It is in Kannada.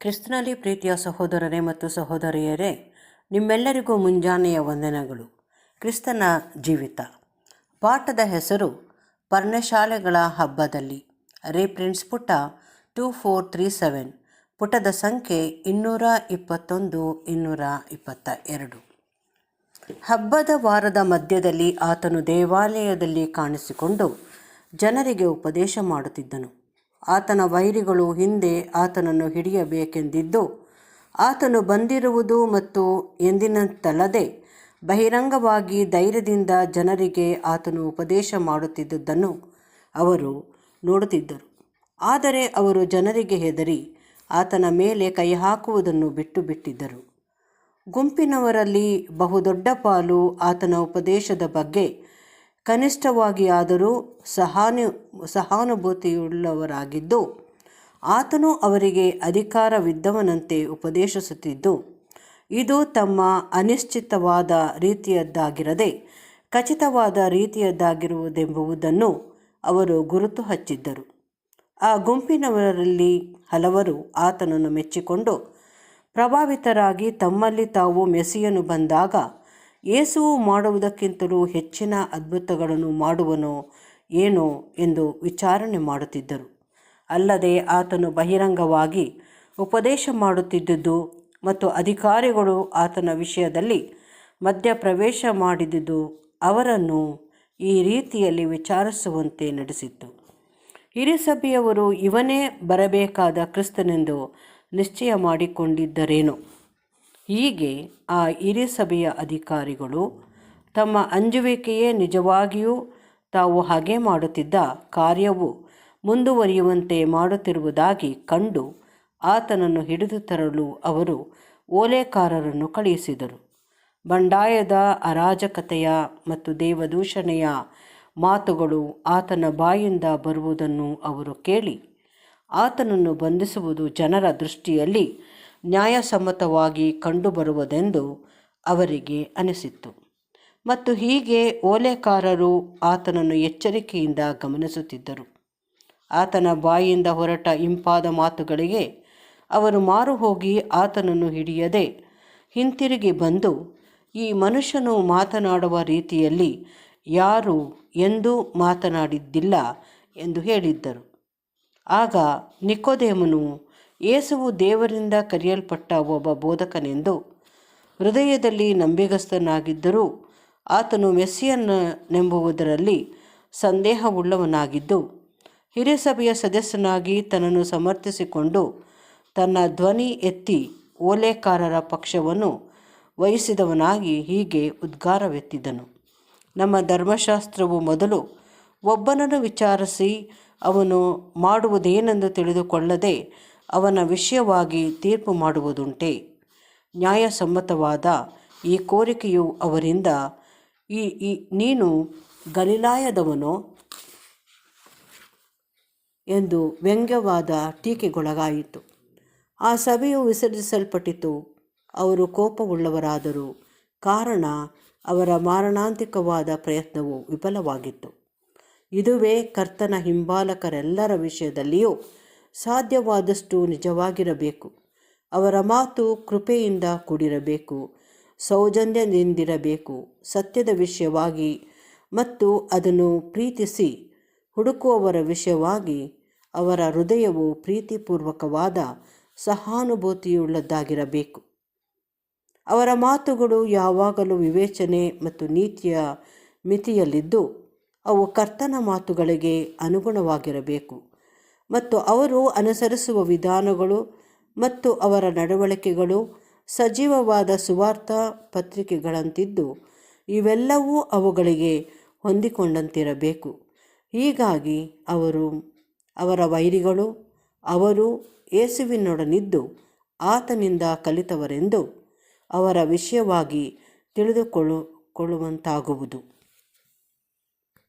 ಕ್ರಿಸ್ತನಲ್ಲಿ ಪ್ರೀತಿಯ ಸಹೋದರರೇ ಮತ್ತು ಸಹೋದರಿಯರೇ, ನಿಮ್ಮೆಲ್ಲರಿಗೂ ಮುಂಜಾನೆಯ ವಂದನೆಗಳು. ಕ್ರಿಸ್ತನ ಜೀವಿತ ಪಾಠದ ಹೆಸರು ಪರ್ಣಶಾಲೆಗಳ ಹಬ್ಬದಲ್ಲಿ. ರೆಫರೆನ್ಸ್ ಪುಟ 2437, ಪುಟದ ಸಂಖ್ಯೆ 221, 222. ಹಬ್ಬದ ವಾರದ ಮಧ್ಯದಲ್ಲಿ ಆತನು ದೇವಾಲಯದಲ್ಲಿ ಕಾಣಿಸಿಕೊಂಡು ಜನರಿಗೆ ಉಪದೇಶ ಮಾಡುತ್ತಿದ್ದನು. ಆತನ ವೈರಿಗಳು ಹಿಂದೆ ಆತನನ್ನು ಹಿಡಿಯಬೇಕೆಂದಿದ್ದು, ಆತನು ಬಂದಿರುವುದು ಮತ್ತು ಎಂದಿನಂತಲ್ಲದೆ ಬಹಿರಂಗವಾಗಿ ಧೈರ್ಯದಿಂದ ಜನರಿಗೆ ಆತನು ಉಪದೇಶ ಮಾಡುತ್ತಿದ್ದುದನ್ನು ಅವರು ನೋಡುತ್ತಿದ್ದರು. ಆದರೆ ಅವರು ಜನರಿಗೆ ಹೆದರಿ ಆತನ ಮೇಲೆ ಕೈ ಹಾಕುವುದನ್ನು ಬಿಟ್ಟಿದ್ದರು. ಗುಂಪಿನವರಲ್ಲಿ ಬಹುದೊಡ್ಡ ಪಾಲು ಆತನ ಉಪದೇಶದ ಬಗ್ಗೆ ಕನಿಷ್ಠವಾಗಿ ಆದರೂ ಸಹಾನುಭೂತಿಯುಳ್ಳವರಾಗಿದ್ದು, ಆತನು ಅವರಿಗೆ ಅಧಿಕಾರವಿದ್ದವನಂತೆ ಉಪದೇಶಿಸುತ್ತಿದ್ದು, ಇದು ತಮ್ಮ ಅನಿಶ್ಚಿತವಾದ ರೀತಿಯದ್ದಾಗಿರದೆ ಖಚಿತವಾದ ರೀತಿಯದ್ದಾಗಿರುವುದೆಂಬುದನ್ನು ಅವರು ಗುರುತು ಹಚ್ಚಿದ್ದರು. ಆ ಗುಂಪಿನವರಲ್ಲಿ ಹಲವರು ಆತನನ್ನು ಮೆಚ್ಚಿಕೊಂಡು ಪ್ರಭಾವಿತರಾಗಿ ತಮ್ಮಲ್ಲಿ ತಾವು ಮೆಸ್ಸಿಯನು ಬಂದಾಗ ಯೇಸುವು ಮಾಡುವುದಕ್ಕಿಂತಲೂ ಹೆಚ್ಚಿನ ಅದ್ಭುತಗಳನ್ನು ಮಾಡುವನೋ ಏನೋ ಎಂದು ವಿಚಾರಣೆ ಮಾಡುತ್ತಿದ್ದರು. ಅಲ್ಲದೆ ಆತನು ಬಹಿರಂಗವಾಗಿ ಉಪದೇಶ ಮಾಡುತ್ತಿದ್ದುದು ಮತ್ತು ಅಧಿಕಾರಿಗಳು ಆತನ ವಿಷಯದಲ್ಲಿ ಮಧ್ಯಪ್ರವೇಶ ಮಾಡಿದುದು ಅವರನ್ನು ಈ ರೀತಿಯಲ್ಲಿ ವಿಚಾರಿಸುವಂತೆ ನಡೆಸಿತು. ಹಿರೀಸಭೆಯವರು ಇವನೇ ಬರಬೇಕಾದ ಕ್ರಿಸ್ತನೆಂದು ನಿಶ್ಚಯ ಮಾಡಿಕೊಂಡಿದ್ದರೇನೋ. ಹೀಗೆ ಆ ಹಿರೀಸಭೆಯ ಅಧಿಕಾರಿಗಳು ತಮ್ಮ ಅಂಜುವಿಕೆಯೇ ನಿಜವಾಗಿಯೂ ತಾವು ಹಾಗೆ ಮಾಡುತ್ತಿದ್ದ ಕಾರ್ಯವು ಮುಂದುವರಿಯುವಂತೆ ಮಾಡುತ್ತಿರುವುದಾಗಿ ಕಂಡು ಆತನನ್ನು ಹಿಡಿದು ತರಲು ಅವರು ಓಲೆಕಾರರನ್ನು ಕಳುಹಿಸಿದರು. ಬಂಡಾಯದ ಅರಾಜಕತೆಯ ಮತ್ತು ದೇವದೂಷಣೆಯ ಮಾತುಗಳು ಆತನ ಬಾಯಿಂದ ಬರುವುದನ್ನು ಅವರು ಕೇಳಿ ಆತನನ್ನು ಬಂಧಿಸುವುದು ಜನರ ದೃಷ್ಟಿಯಲ್ಲಿ ನ್ಯಾಯಸಮ್ಮತವಾಗಿ ಕಂಡುಬರುವುದೆಂದು ಅವರಿಗೆ ಅನಿಸಿತು. ಮತ್ತು ಹೀಗೆ ಓಲೆಕಾರರು ಆತನನ್ನು ಎಚ್ಚರಿಕೆಯಿಂದ ಗಮನಿಸುತ್ತಿದ್ದರು. ಆತನ ಬಾಯಿಂದ ಹೊರಟ ಇಂಪಾದ ಮಾತುಗಳಿಗೆ ಅವರು ಮಾರು ಹೋಗಿ ಆತನನ್ನು ಹಿಡಿಯದೆ ಹಿಂತಿರುಗಿ ಬಂದು, ಈ ಮನುಷ್ಯನು ಮಾತನಾಡುವ ರೀತಿಯಲ್ಲಿ ಯಾರೂ ಎಂದೂ ಮಾತನಾಡಿದ್ದಿಲ್ಲ ಎಂದು ಹೇಳಿದ್ದರು. ಆಗ ನಿಕೋದೇಮನು, ಯೇಸುವು ದೇವರಿಂದ ಕರೆಯಲ್ಪಟ್ಟ ಒಬ್ಬ ಬೋಧಕನೆಂದು ಹೃದಯದಲ್ಲಿ ನಂಬಿಗಸ್ತನಾಗಿದ್ದರೂ ಆತನು ಮೆಸ್ಸಿಯನೆಂಬುದರಲ್ಲಿ ಸಂದೇಹವುಳ್ಳವನಾಗಿದ್ದು, ಹಿರೀಸಭೆಯ ಸದಸ್ಯನಾಗಿ ತನ್ನನ್ನು ಸಮರ್ಥಿಸಿಕೊಂಡು ತನ್ನ ಧ್ವನಿ ಎತ್ತಿ ಓಲೆಕಾರರ ಪಕ್ಷವನ್ನು ವಹಿಸಿದವನಾಗಿ ಹೀಗೆ ಉದ್ಗಾರವೆತ್ತಿದನು, ನಮ್ಮ ಧರ್ಮಶಾಸ್ತ್ರವು ಮೊದಲು ಒಬ್ಬನನ್ನು ವಿಚಾರಿಸಿ ಅವನು ಮಾಡುವುದೇನೆಂದು ತಿಳಿದುಕೊಳ್ಳದೆ ಅವನ ವಿಷಯವಾಗಿ ತೀರ್ಪು ಮಾಡುವುದುಂಟೆ? ನ್ಯಾಯಸಮ್ಮತವಾದ ಈ ಕೋರಿಕೆಯು ಅವರಿಂದ ನೀನು ಗಲಿಲಾಯದವನೋ ಎಂದು ವ್ಯಂಗ್ಯವಾದ ಟೀಕೆಗೊಳಗಾಯಿತು. ಆ ಸಭೆಯು ವಿಸರ್ಜಿಸಲ್ಪಟ್ಟಿತು. ಅವರು ಕೋಪವುಳ್ಳವರಾದರು, ಕಾರಣ ಅವರ ಮಾರಣಾಂತಿಕವಾದ ಪ್ರಯತ್ನವು ವಿಫಲವಾಗಿತ್ತು. ಇದುವೇ ಕರ್ತನ ಹಿಂಬಾಲಕರೆಲ್ಲರ ವಿಷಯದಲ್ಲಿಯೂ ಸಾಧ್ಯವಾದಷ್ಟು ನಿಜವಾಗಿರಬೇಕು. ಅವರ ಮಾತು ಕೃಪೆಯಿಂದ ಕೂಡಿರಬೇಕು, ಸೌಜನ್ಯದಿಂದಿರಬೇಕು, ಸತ್ಯದ ವಿಷಯವಾಗಿ ಮತ್ತು ಅದನ್ನು ಪ್ರೀತಿಸಿ ಹುಡುಕುವವರ ವಿಷಯವಾಗಿ ಅವರ ಹೃದಯವು ಪ್ರೀತಿಪೂರ್ವಕವಾದ ಸಹಾನುಭೂತಿಯುಳ್ಳದ್ದಾಗಿರಬೇಕು. ಅವರ ಮಾತುಗಳು ಯಾವಾಗಲೂ ವಿವೇಚನೆ ಮತ್ತು ನೀತಿಯ ಮಿತಿಯಲ್ಲಿದ್ದು ಅವು ಕರ್ತನ ಮಾತುಗಳಿಗೆ ಅನುಗುಣವಾಗಿರಬೇಕು. ಮತ್ತು ಅವರು ಅನುಸರಿಸುವ ವಿಧಾನಗಳು ಮತ್ತು ಅವರ ನಡವಳಿಕೆಗಳು ಸಜೀವವಾದ ಸುವಾರ್ಥ ಪತ್ರಿಕೆಗಳಂತಿದ್ದು ಇವೆಲ್ಲವೂ ಅವುಗಳಿಗೆ ಹೊಂದಿಕೊಂಡಂತಿರಬೇಕು. ಹೀಗಾಗಿ ಅವರ ವೈರಿಗಳು ಅವರು ಯೇಸುವಿನೊಡನಿದ್ದು ಆತನಿಂದ ಕಲಿತವರೆಂದು ಅವರ ವಿಷಯವಾಗಿ ತಿಳಿದುಕೊಳ್ಳುವಂತಾಗುವುದು.